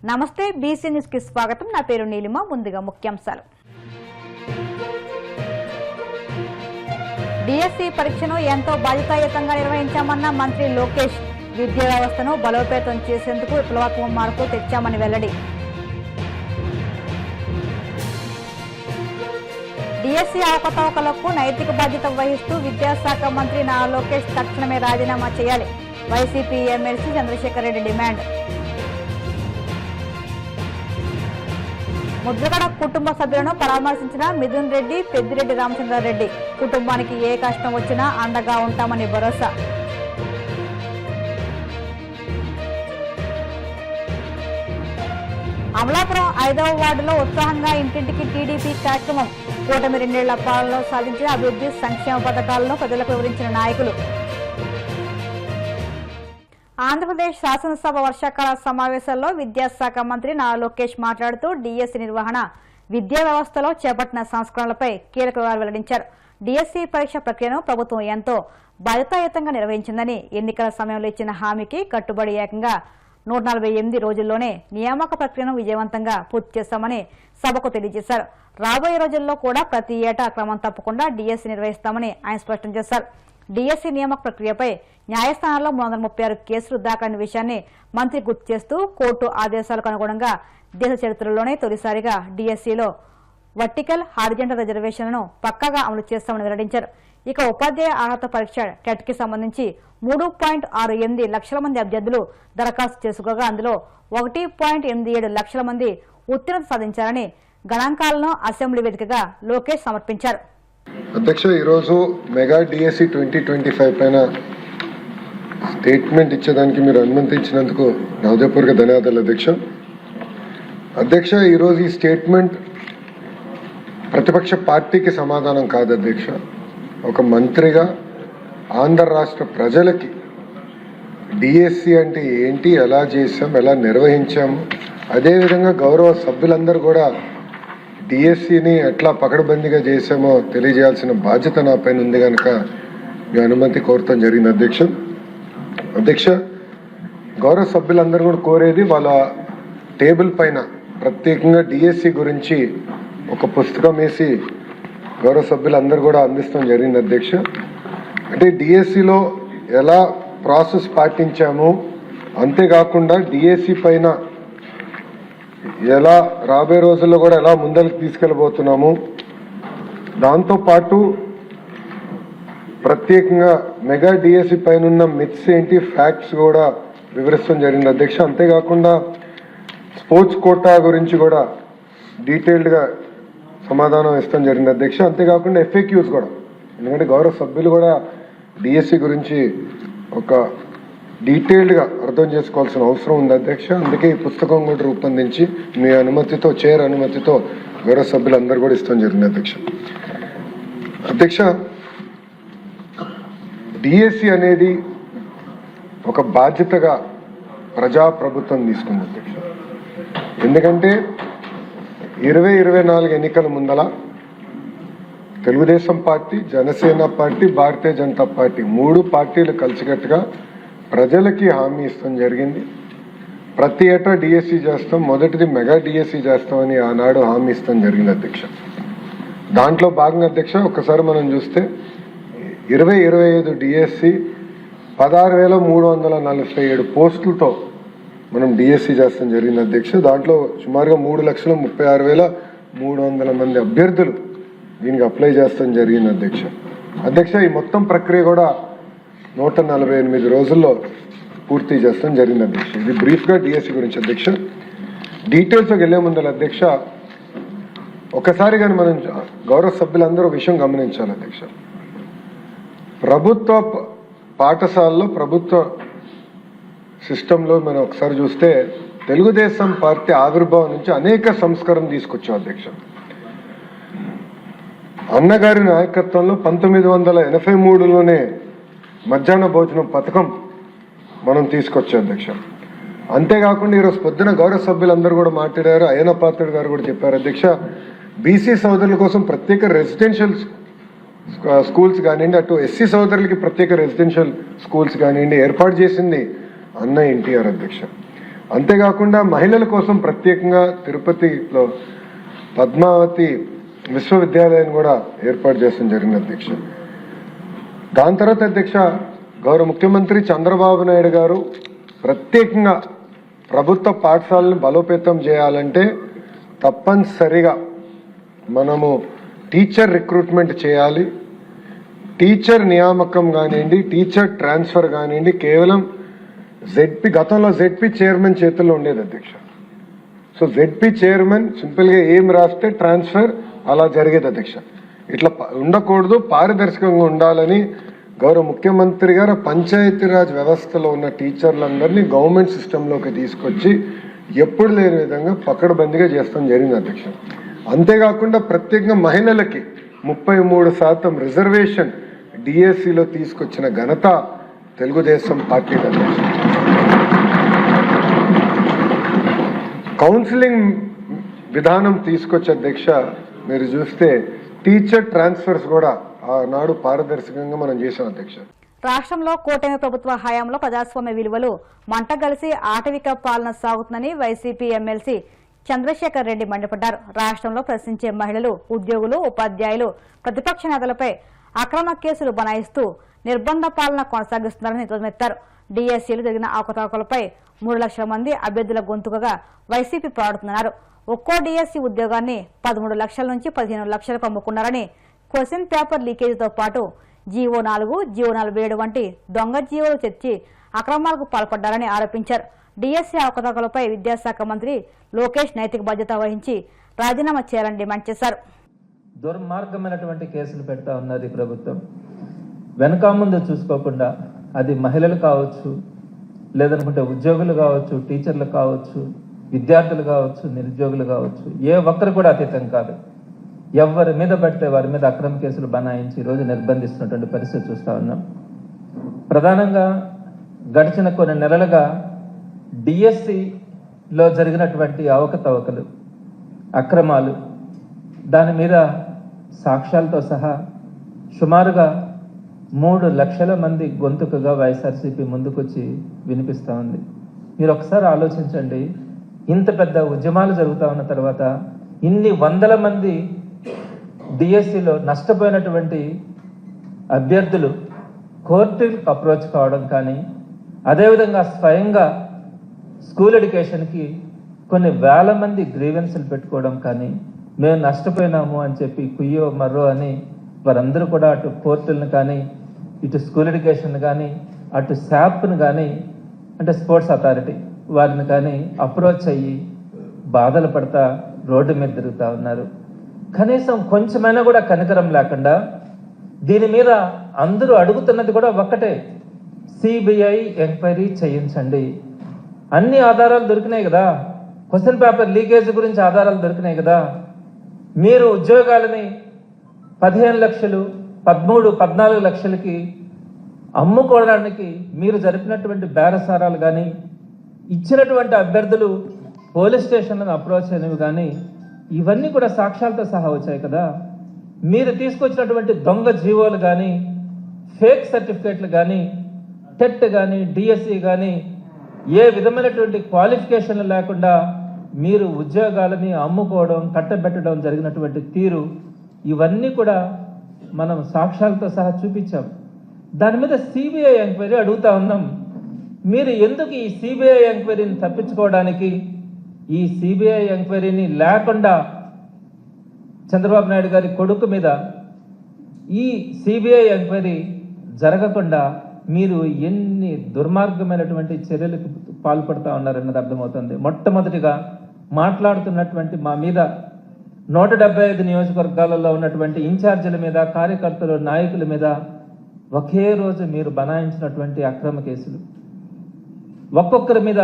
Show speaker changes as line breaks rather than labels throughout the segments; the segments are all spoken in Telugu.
నమస్తే బీసీ న్యూస్ కి స్వాగతం. నా పేరు నీలిమ. ముందుగా ముఖ్యాంశాలు. డిఎస్సి పరీక్షను ఎంతో బాధ్యతాయుతంగా నిర్వహించామన్న మంత్రి లోకేష్. విద్యా వ్యవస్థను బలోపేతం చేసేందుకు విప్లవాత్మక మార్పు తెచ్చామని వెల్లడి. డిఎస్సి అవకతవకలకు నైతిక బాధ్యత వహిస్తూ విద్యాశాఖ మంత్రి నారా లోకేష్ తక్షణమే రాజీనామా చేయాలి. వైసీపీ ఎమ్మెల్సీ చంద్రశేఖర్ రెడ్డి డిమాండ్. ముద్రగడ కుటుంబ సభ్యులను పరామర్శించిన మిథున్ రెడ్డి, పెద్దిరెడ్డి రామచంద్రారెడ్డి. కుటుంబానికి ఏ కష్టం వచ్చినా అండగా ఉంటామని భరోసా. అమలాపురం 5వ వార్డులో ఉత్సాహంగా ఇంటింటికి టీడీపీ కార్యక్రమం. కూటమి 2 ఏళ్ల పాలనలో సాధించిన అభివృద్ధి సంక్షేమ పథకాలను ప్రజలకు వివరించిన నాయకులు. ఆంధ్రప్రదేశ్ శాసనసభ వర్షాకాల సమావేశాల్లో విద్యాశాఖ మంత్రి నారా లోకేష్ మాట్లాడుతూ డిఎస్సి నిర్వహణ, విద్యా వ్యవస్థలో చేపట్టిన సంస్కరణలపై కీలక వివరాలు వెల్లడించారు. డిఎస్సి పరీక్ష ప్రక్రియను ప్రభుత్వం ఎంతో బాధ్యతాయుతంగా నిర్వహించిందని, ఎన్నికల సమయంలో ఇచ్చిన హామీకి కట్టుబడి ఏకంగా 148 రోజుల్లోనే నియామక ప్రక్రియను విజయవంతంగా పూర్తి చేస్తామని సభకు తెలియజేశారు. రాబోయే రోజుల్లో కూడా ప్రతి ఏటా క్రమం తప్పకుండా డిఎస్సి నిర్వహిస్తామని ఆయన స్పష్టం చేశారు. డిఎస్సి నియామక ప్రక్రియపై న్యాయస్థానాల్లో 336 కేసులు దాఖలైన విషయాన్ని మంత్రి గుర్తు చేస్తూ, కోర్టు ఆదేశాలకు అనుగుణంగా దేశ చరిత్రలోనే తొలిసారిగా డిఎస్సిలో వర్టికల్, హారిజంటల్ రిజర్వేషన్లను పక్కాగా అమలు చేస్తామని వెల్లడించారు. ఇక ఉపాధ్యాయ అర్హత పరీక్ష టెట్ కి సంబంధించి 3.68 లక్షల మంది అభ్యర్థులు దరఖాస్తు చేసుకోగా అందులో 1.87 లక్షల మంది ఉత్తీర్ణత సాధించారని గణాంకాలను అసెంబ్లీ వేదికగా లోకేష్ సమర్పించారు.
అధ్యక్ష, ఈరోజు మెగా డిఎస్సి 2025 పైన స్టేట్మెంట్ ఇచ్చేదానికి మీరు అనుమతించినందుకు నా హృదయపూర్వక ధన్యవాదాలు అధ్యక్ష. అధ్యక్ష, ఈరోజు ఈ స్టేట్మెంట్ ప్రతిపక్ష పార్టీకి సమాధానం కాదు అధ్యక్ష. ఒక మంత్రిగా ఆంధ్ర రాష్ట్ర ప్రజలకి డిఎస్సి అంటే ఏంటి, ఎలా చేసాం, ఎలా నిర్వహించాము, అదేవిధంగా గౌరవ సభ్యులందరూ కూడా డిఎస్సిని ఎట్లా పకడ్బందీగా చేసామో తెలియజేయాల్సిన బాధ్యత నా పైన ఉంది కనుక మీ అనుమతి కోరటం జరిగింది అధ్యక్ష. అధ్యక్ష, గౌరవ సభ్యులందరూ కూడా కోరేది వాళ్ళ టేబుల్ పైన ప్రత్యేకంగా డిఎస్సి గురించి ఒక పుస్తకం వేసి గౌరవ సభ్యులందరూ కూడా అందిస్తాం జరిగింది అధ్యక్ష. అంటే డిఎస్సిలో ఎలా ప్రాసెస్ పాటించాము, అంతేకాకుండా డిఎస్సి పైన ఎలా రాబోయే రోజుల్లో కూడా ఎలా ముందరికి తీసుకెళ్ళబోతున్నాము, దాంతోపాటు ప్రత్యేకంగా మెగా డిఎస్సి పైన ఉన్న మిత్స్ ఏంటి, ఫ్యాక్ట్స్ కూడా వివరిస్తాం జరిగింది అధ్యక్ష. అంతేకాకుండా స్పోర్ట్స్ కోటా గురించి కూడా డీటెయిల్డ్గా సమాధానం ఇస్తాం జరిగింది అధ్యక్ష. అంతేకాకుండా ఎఫ్ఏక్యూస్ కూడా, ఎందుకంటే గౌరవ సభ్యులు కూడా డిఎస్సి గురించి ఒక డీటెయిల్డ్గా అర్థం చేసుకోవాల్సిన అవసరం ఉంది అధ్యక్ష. అందుకే ఈ పుస్తకం కూడా రూపొందించి మీ అనుమతితో, చైర్ అనుమతితో గౌరవ సభ్యులందరూ కూడా ఇస్తాం జరిగింది అధ్యక్ష. అధ్యక్ష, డిఎస్సి అనేది ఒక బాధ్యతగా ప్రజాప్రభుత్వం తీసుకుంది అధ్యక్ష. ఎందుకంటే 2024 ఎన్నికల ముందల Telugu Desam party, Janasena party, Bharatiya Janata party 3 పార్టీలు కలిసికట్టుగా ప్రజలకి హామీ ఇస్తాం జరిగింది. ప్రతి ఏటా డిఎస్సి చేస్తాం, మొదటిది మెగా డిఎస్సి చేస్తామని ఆనాడు హామీ ఇస్తాం జరిగింది అధ్యక్ష. దాంట్లో భాగంగా అధ్యక్ష ఒకసారి మనం చూస్తే 2025 డిఎస్సి 16,347 పోస్టులతో మనం డిఎస్సి చేస్తాం జరిగింది అధ్యక్ష. దాంట్లో సుమారుగా 3,36,300 మంది అభ్యర్థులు దీనికి అప్లై చేస్తాం జరిగింది అధ్యక్ష. అధ్యక్ష, ఈ మొత్తం ప్రక్రియ కూడా 148 రోజుల్లో పూర్తి చేస్తాం జరిగింది అధ్యక్ష. ఇది బ్రీఫ్గా డిఎస్సి గురించి అధ్యక్ష. డీటెయిల్స్కి వెళ్లే ముందర అధ్యక్ష ఒకసారి కానీ మనం గౌరవ సభ్యులందరూ విషయం గమనించాలి అధ్యక్ష. ప్రభుత్వ పాఠశాలలో, ప్రభుత్వ సిస్టంలో మనం ఒకసారి చూస్తే తెలుగుదేశం పార్టీ ఆవిర్భావం నుంచి అనేక సంస్కరణ తీసుకొచ్చాం అధ్యక్ష. అన్నగారి నాయకత్వంలో 1983లోనే మధ్యాహ్న భోజనం పథకం మనం తీసుకొచ్చాం అధ్యక్ష. అంతేకాకుండా ఈరోజు పొద్దున గౌరవ సభ్యులందరూ కూడా మాట్లాడారు, అయ్యన పాత్రుడు గారు కూడా చెప్పారు అధ్యక్ష. బీసీ సోదరుల కోసం ప్రత్యేక రెసిడెన్షియల్ స్కూల్స్ కానివ్వండి, అటు ఎస్సీ సోదరులకి ప్రత్యేక రెసిడెన్షియల్ స్కూల్స్ కానివ్వండి ఏర్పాటు చేసింది అన్న ఎన్టీఆర్ అధ్యక్ష. అంతేకాకుండా మహిళల కోసం ప్రత్యేకంగా తిరుపతిలో పద్మావతి విశ్వవిద్యాలయం కూడా ఏర్పాటు చేయడం జరిగింది అధ్యక్ష. దాని తర్వాత అధ్యక్ష గౌరవ ముఖ్యమంత్రి చంద్రబాబు నాయుడు గారు ప్రత్యేకంగా ప్రభుత్వ పాఠశాలను బలోపేతం చేయాలంటే తప్పనిసరిగా మనము టీచర్ రిక్రూట్మెంట్ చేయాలి. టీచర్ నియామకం కానివ్వండి, టీచర్ ట్రాన్స్ఫర్ కానివ్వండి, కేవలం గతంలో జెడ్పీ చైర్మన్ చేతుల్లో ఉండేది అధ్యక్ష. సో జెడ్పీ చైర్మన్ సింపుల్గా ఏం రాస్తే ట్రాన్స్ఫర్ అలా జరిగేది అధ్యక్ష. ఇట్లా ఉండకూడదు, పారదర్శకంగా ఉండాలని గౌరవ ముఖ్యమంత్రి గారు పంచాయతీరాజ్ వ్యవస్థలో ఉన్న టీచర్లందరినీ గవర్నమెంట్ సిస్టంలోకి తీసుకొచ్చి ఎప్పుడు లేని విధంగా పకడ్బందీగా చేస్తాం జరిగింది అధ్యక్ష. అంతేకాకుండా ప్రత్యేకంగా మహిళలకి 33% రిజర్వేషన్ డిఎస్సిలో తీసుకొచ్చిన ఘనత తెలుగుదేశం పార్టీ అధ్యక్ష. కౌన్సిలింగ్ విధానం తీసుకొచ్చే అధ్యక్ష మీరు చూస్తే టీచర్ ట్రాన్స్ఫర్స్ కూడా ఆనాడు పారదర్శకంగా మనం చేసాం అధ్యక్ష.
రాష్ట్రంలో కూటమి ప్రభుత్వ హయాంలో ప్రజాస్వామ్య విలువలు మంటగలిసి ఆటవిక పాలన సాగుతుందని వైసీపీ ఎమ్మెల్సీ చంద్రశేఖర్ రెడ్డి మండిపడ్డారు. రాష్ట్రంలో ప్రశ్నించే మహిళలు, ఉద్యోగులు, ఉపాధ్యాయులు ప్రతిపక్ష నేతలపై అక్రమ కేసులు బనాయిస్తూ నిర్బంధ పాలన కొనసాగిస్తున్నారని ధ్వజమెత్తారు. డిఎస్సీలు జరిగిన అవకతవకలపై 3 లక్షల మంది అభ్యర్థుల గొంతుకగా వైసీపీ పోరాడుతున్నారు. ఒక్కో డిఎస్సీ ఉద్యోగాన్ని 13 లక్షల నుంచి 15 లక్షలకు అమ్ముకున్నారని, క్వశ్చన్ పేపర్ లీకేజీతో పాటు జీవో 4, జీవో 47 వంటి దొంగ జీవోలు తెచ్చి అక్రమాలకు పాల్పడ్డారని ఆరోపించారు. డిఎస్సీ అవకతవకలపై విద్యాశాఖ మంత్రి లోకేష్ నైతిక బాధ్యత వహించి రాజీనామా చేయాలని డిమాండ్ చేశారు.
దుర్మార్గమైనటువంటి కేసులు పెడతా ఉన్నది ప్రభుత్వం. వెనక ముందు చూసుకోకుండా అది మహిళలు కావచ్చు, లేదనుకుంటే ఉద్యోగులు కావచ్చు, టీచర్లు కావచ్చు, విద్యార్థులు కావచ్చు, నిరుద్యోగులు కావచ్చు, ఏ ఒక్కరు కూడా అతీతం కాదు. ఎవరి మీద పడితే వారి మీద అక్రమ కేసులు బనాయించి ఈరోజు నిర్బంధిస్తున్నటువంటి పరిస్థితి చూస్తూ ఉన్నాం. ప్రధానంగా గడిచిన కొన్ని నెలలుగా డిఎస్సిలో జరిగినటువంటి అవకతవకలు, అక్రమాలు, దాని మీద సాక్ష్యాలతో సహా సుమారుగా 3 లక్షల మంది గొంతుకగా వైఎస్ఆర్సీపీ ముందుకొచ్చి వినిపిస్తూ ఉంది. మీరు ఒకసారి ఆలోచించండి, ఇంత పెద్ద ఉద్యమాలు జరుగుతూ ఉన్న తర్వాత ఇన్ని వందల మంది డిఎస్సిలో నష్టపోయినటువంటి అభ్యర్థులు కోర్టుకు అప్రోచ్ కావడం కానీ, అదేవిధంగా స్వయంగా స్కూల్ ఎడ్యుకేషన్కి కొన్ని వేల మంది గ్రీవెన్స్లు పెట్టుకోవడం కానీ, మేము నష్టపోయినాము అని చెప్పి కుయ్యో మర్రో అని వారందరూ కూడా అటు పోర్టల్ని కానీ, ఇటు స్కూల్ ఎడ్యుకేషన్ కానీ, అటు శాప్ను కానీ, అంటే స్పోర్ట్స్ అథారిటీ వారిని కానీ అప్రోచ్ అయ్యి బాధలు పడతా రోడ్డు మీద తిరుగుతూ ఉన్నారు. కనీసం కొంచెమైనా కూడా కనికరం లేకుండా దీని మీద అందరూ అడుగుతున్నది కూడా ఒక్కటే, సిబిఐ ఎంక్వైరీ చేయించండి. అన్ని ఆధారాలు దొరికినాయి కదా, క్వశ్చన్ పేపర్ లీకేజ్ గురించి ఆధారాలు దొరికినాయి కదా. మీరు ఉద్యోగాలని 15 లక్షలు, 13, 14 లక్షలకి అమ్ముకోవడానికి మీరు జరిపినటువంటి బేరసారాలు కానీ, ఇచ్చినటువంటి అభ్యర్థులు పోలీస్ స్టేషన్లను అప్రోచ్ అయినవి కానీ, ఇవన్నీ కూడా సాక్ష్యాలతో సహా వచ్చాయి కదా. మీరు తీసుకొచ్చినటువంటి దొంగ జీవోలు కానీ, ఫేక్ సర్టిఫికేట్లు కానీ, టెట్ కానీ, డిఎస్సి కానీ, ఏ విధమైనటువంటి క్వాలిఫికేషన్లు లేకుండా మీరు ఉద్యోగాలని అమ్ముకోవడం, కట్టబెట్టడం జరిగినటువంటి తీరు, ఇవన్నీ కూడా మనం సాక్ష్యాలతో సహా చూపించాం. దాని మీద సిబిఐ ఎంక్వైరీ అడుగుతా ఉన్నాం. మీరు ఎందుకు ఈ సిబిఐ ఎంక్వైరీని తప్పించుకోవడానికి, ఈ సిబిఐ ఎంక్వైరీని లేకుండా చంద్రబాబు నాయుడు గారి కొడుకు మీద ఈ సిబిఐ ఎంక్వైరీ జరగకుండా మీరు ఎన్ని దుర్మార్గమైనటువంటి చర్యలకు పాల్పడుతూ ఉన్నారన్నది అర్థమవుతుంది. మొట్టమొదటిగా మాట్లాడుతున్నటువంటి మా మీద 175 నియోజకవర్గాలలో ఉన్నటువంటి ఇన్ఛార్జీల మీద, కార్యకర్తలు, నాయకుల మీద ఒకే రోజు మీరు బనాయించినటువంటి అక్రమ కేసులు, ఒక్కొక్కరి మీద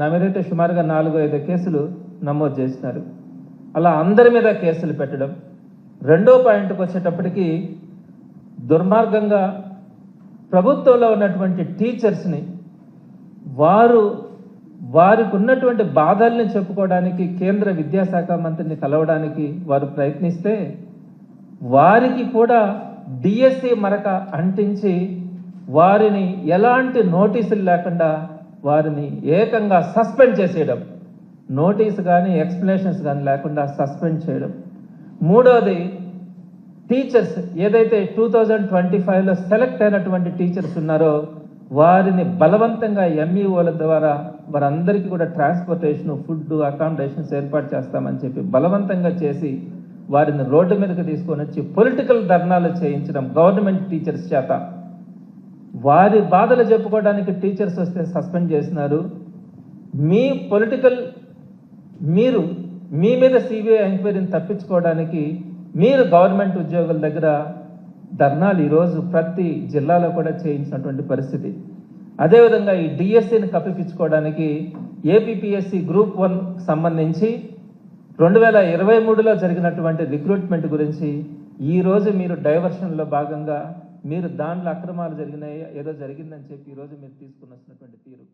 నా మీదైతే సుమారుగా 4-5 కేసులు నమోదు చేసినారు. అలా అందరి మీద కేసులు పెట్టడం. రెండో పాయింట్కి వచ్చేటప్పటికి దుర్మార్గంగా ప్రభుత్వంలో ఉన్నటువంటి టీచర్స్ని వారికి ఉన్నటువంటి బాధల్ని చెప్పుకోవడానికి కేంద్ర విద్యాశాఖ మంత్రిని కలవడానికి వారు ప్రయత్నిస్తే, వారికి కూడా డిఎస్సి మరక అంటించి వారిని ఎలాంటి నోటీసులు లేకుండా వారిని ఏకంగా సస్పెండ్ చేసేయడం, నోటీస్ కానీ ఎక్స్ప్లెనేషన్స్ కానీ లేకుండా సస్పెండ్ చేయడం. మూడోది, టీచర్స్ ఏదైతే 2025లో సెలెక్ట్ అయినటువంటి టీచర్స్ ఉన్నారో వారిని బలవంతంగా ఎంఈఓల ద్వారా వారందరికీ కూడా ట్రాన్స్పోర్టేషన్, ఫుడ్, అకామిడేషన్స్ ఏర్పాటు చేస్తామని చెప్పి బలవంతంగా చేసి వారిని రోడ్డు మీదకి తీసుకొని వచ్చి పొలిటికల్ ధర్నాలు చేయించడం గవర్నమెంట్ టీచర్స్ చేత. వారి బాధలు చెప్పుకోవడానికి టీచర్స్ వస్తే సస్పెండ్ చేసినారు. మీరు మీ మీద సిబిఐ ఎంక్వైరీని తప్పించుకోవడానికి మీరు గవర్నమెంట్ ఉద్యోగుల దగ్గర ధర్నాలు ఈరోజు ప్రతి జిల్లాలో కూడా చేయించినటువంటి పరిస్థితి. అదేవిధంగా ఈ డిఎస్సిని కప్పిపించుకోవడానికి ఏపీపీఎస్సి గ్రూప్ 1 సంబంధించి 2023లో జరిగినటువంటి రిక్రూట్మెంట్ గురించి ఈరోజు మీరు డైవర్షన్లో భాగంగా మీరు దాంట్లో అక్రమాలు జరిగినాయి, ఏదో జరిగిందని చెప్పి ఈరోజు మీరు తీసుకున్నటువంటి తీరు.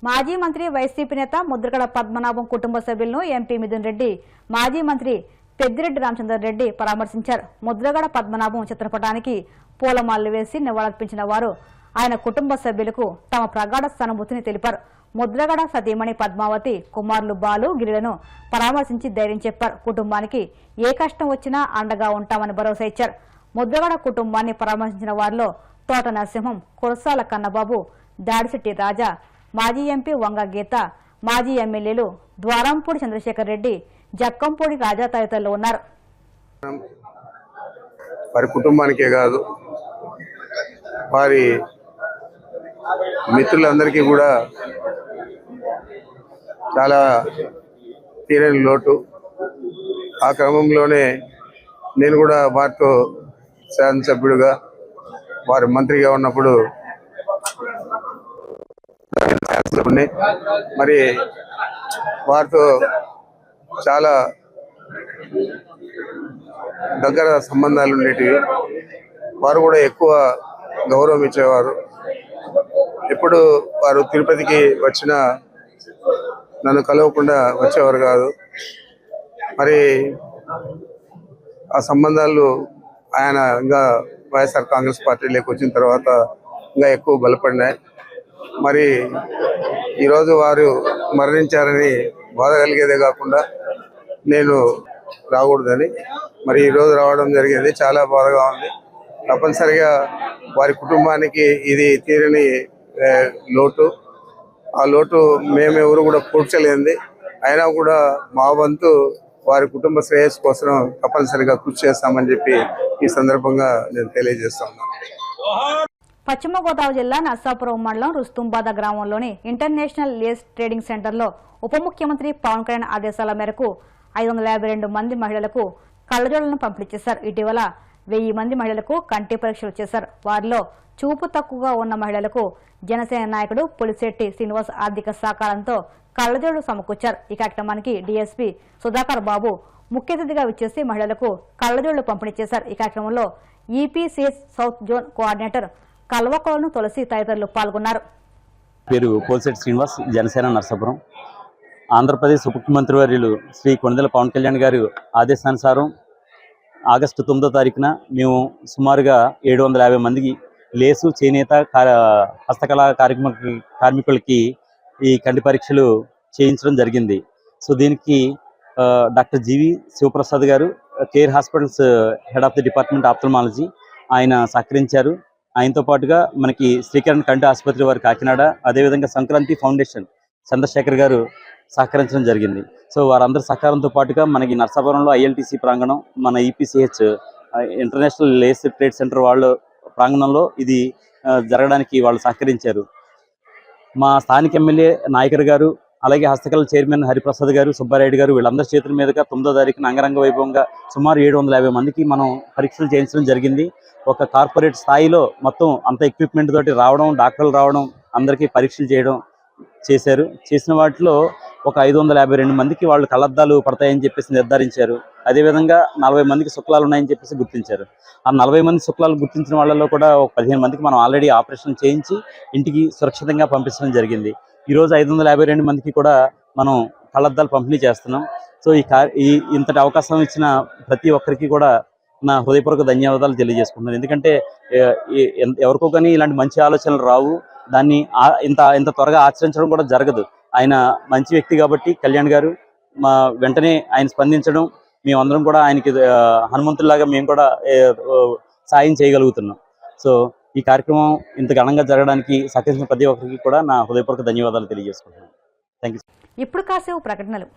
మాజీ మంత్రి వైసీపీ నేత ముద్రగడ పద్మనాభం కుటుంబ సభ్యులను ఎంపీ మిథున్ రెడ్డి, మాజీ మంత్రి పెద్దిరెడ్డి రామచంద్ర రెడ్డి పరామర్శించారు. ముద్రగడ పద్మనాభం చిత్రపటానికి పూలమాలలు వేసి నివాళులర్పించిన వారు ఆయన కుటుంబ సభ్యులకు తమ ప్రగాఢ సానుభూతిని తెలిపారు. ముద్రగడ సతీమణి పద్మావతి, కుమారులు బాలు, గిరిలను పరామర్శించి ధైర్యం చెప్పారు. కుటుంబానికి ఏ కష్టం వచ్చినా అండగా ఉంటామని భరోసా ఇచ్చారు. ముద్రగడ కుటుంబాన్ని పరామర్శించిన వారిలో తోట నరసింహం, కురసాల కన్నబాబు, దాడిశెట్టి రాజా, మాజీ ఎంపీ వంగ గీత, మాజీ ఎమ్మెల్యేలు ద్వారంపూడి చంద్రశేఖర్ రెడ్డి, జక్కంపూడి రాజా తదితరులు ఉన్నారు.
వారి కుటుంబానికే కాదు, వారి మిత్రులందరికీ కూడా చాలా తీరని లోటు. ఆ క్రమంలోనే నేను కూడా వారితో శాసనసభ్యుడిగా, వారి మంత్రిగా ఉన్నప్పుడు మరి వారితో చాలా దగ్గర సంబంధాలు ఉండేటివి. వారు కూడా ఎక్కువ గౌరవం ఇచ్చేవారు. ఎప్పుడు వారు తిరుపతికి వచ్చినా నన్ను కలవకుండా వచ్చేవారు కాదు. మరి ఆ సంబంధాలు ఆయన ఇంకా వైఎస్ఆర్ కాంగ్రెస్ పార్టీలోకి వచ్చిన తర్వాత ఇంకా ఎక్కువ బలపడినాయి. మరి ఈరోజు వారు మరణించారని బాధ కలిగేదే కాకుండా నేను రాకూడదని మరి ఈరోజు రావడం జరిగింది. చాలా బాధగా ఉంది. తప్పనిసరిగా వారి కుటుంబానికి ఇది తీరని లోటు. ఆ లోటు మేమెవరు కూడా పూడ్చలేంది. అయినా కూడా మా వంతు వారి కుటుంబ శ్రేయస్సు కోసం తప్పనిసరిగా కృషి చేస్తామని చెప్పి ఈ సందర్భంగా నేను తెలియజేస్తున్నాను.
పశ్చిమ గోదావరి జిల్లా నర్సాపురం మండలం రుస్తుంబాద గ్రామంలోని ఇంటర్నేషనల్ లేస్ ట్రేడింగ్ సెంటర్లో ఉప ముఖ్యమంత్రి పవన్ కళ్యాణ్ ఆదేశాల మేరకు 552 మంది మహిళలకు కళ్లజోళ్లను పంపిణీ చేశారు. ఇటీవల 1000 మంది మహిళలకు కంటి పరీక్షలు చేశారు. వారిలో చూపు తక్కువగా ఉన్న మహిళలకు జనసేన నాయకుడు పులిశెట్టి శ్రీనివాస్ ఆర్థిక సహకారంతో కళ్లజోళ్లు సమకూర్చారు. ఈ కార్యక్రమానికి డీఎస్పీ సుధాకర్ బాబు ముఖ్య అతిథిగా విచ్చేసి మహిళలకు కళ్లజోళ్లు పంపిణీ చేశారు. ఈ కార్యక్రమంలో ఈపీసీఎస్ సౌత్ జోన్ కోఆర్డినేటర్ కల్వకోలను తులసి తదితరులు పాల్గొన్నారు.
పేరు పులిశెట్టి శ్రీనివాస్, జనసేన నర్సాపురం. ఆంధ్రప్రదేశ్ ఉప ముఖ్యమంత్రి వర్యులు శ్రీ కొణిదెల పవన్ కళ్యాణ్ గారి ఆదేశానుసారం ఆగస్టు 9వ తారీఖున మేము సుమారుగా 750 మందికి లేసు, చేనేత, హస్తకళా కార్మికులకి ఈ కంటి పరీక్షలు చేయించడం జరిగింది. సో దీనికి డాక్టర్ జీవి శివప్రసాద్ గారు, care hospitals head of the department ఆప్థల్మాలజీ, ఆయన సహకరించారు. ఆయనతో పాటుగా మనకి శ్రీకరణ్ కంటి ఆసుపత్రి వారి కాకినాడ, అదేవిధంగా సంక్రాంతి ఫౌండేషన్ చంద్రశేఖర్ గారు సహకరించడం జరిగింది. సో వారందరి సహకారంతో పాటుగా మనకి నర్సాపురంలో ఐఎల్టీసీ ప్రాంగణం, మన ఈపీసీహెచ్ ఇంటర్నేషనల్ లేస్ ట్రేడ్ సెంటర్ వాళ్ళ ప్రాంగణంలో ఇది జరగడానికి వాళ్ళు సహకరించారు. మా స్థానిక ఎమ్మెల్యే నాయకర్ గారు, అలాగే హస్తకళ చైర్మన్ హరిప్రసాద్ గారు, సుబ్బారెడ్డి గారు, వీళ్ళందరి చేతుల మీదుగా 9వ తారీఖున అంగరంగ వైభవంగా సుమారు 750 మందికి మనం పరీక్షలు చేయించడం జరిగింది. ఒక కార్పొరేట్ స్థాయిలో మొత్తం అంత ఎక్విప్మెంట్ తోటి రావడం, డాక్టర్లు రావడం, అందరికీ పరీక్షలు చేయడం చేశారు. చేసిన వాటిలో ఒక 552 మందికి వాళ్ళు కళ్ళద్దాలు పడతాయని చెప్పేసి నిర్ధారించారు. అదేవిధంగా 40 మందికి శుక్లాలు ఉన్నాయని చెప్పేసి గుర్తించారు. ఆ 40 మంది శుక్లాలు గుర్తించిన వాళ్ళలో కూడా ఒక 15 మందికి మనం ఆల్రెడీ ఆపరేషన్ చేయించి ఇంటికి సురక్షితంగా పంపించడం జరిగింది. ఈరోజు 552 మందికి కూడా మనం కళ్ళద్దాలు పంపిణీ చేస్తున్నాం. సో ఇంతటి అవకాశం ఇచ్చిన ప్రతి ఒక్కరికి కూడా నా హృదయపూర్వక ధన్యవాదాలు తెలియజేసుకుంటున్నాను. ఎందుకంటే ఎవరికో కానీ ఇలాంటి మంచి ఆలోచనలు రావు. దాన్ని ఇంత త్వరగా ఆచరించడం కూడా జరగదు. ఆయన మంచి వ్యక్తి కాబట్టి కళ్యాణ్ గారు మా వెంటనే ఆయన స్పందించడం, మేమందరం కూడా ఆయనకి హనుమంతుల్లాగా మేము కూడా సాయం చేయగలుగుతున్నాం. సో ఈ కార్యక్రమం ఇంత ఘనంగా జరగడానికి సహకరించిన ప్రతి ఒక్కరికి కూడా నా హృదయపూర్వక ధన్యవాదాలు తెలియజేసుకుంటున్నాను. Thank you.
ఇప్పుడు కాసేపు ప్రకటనలు.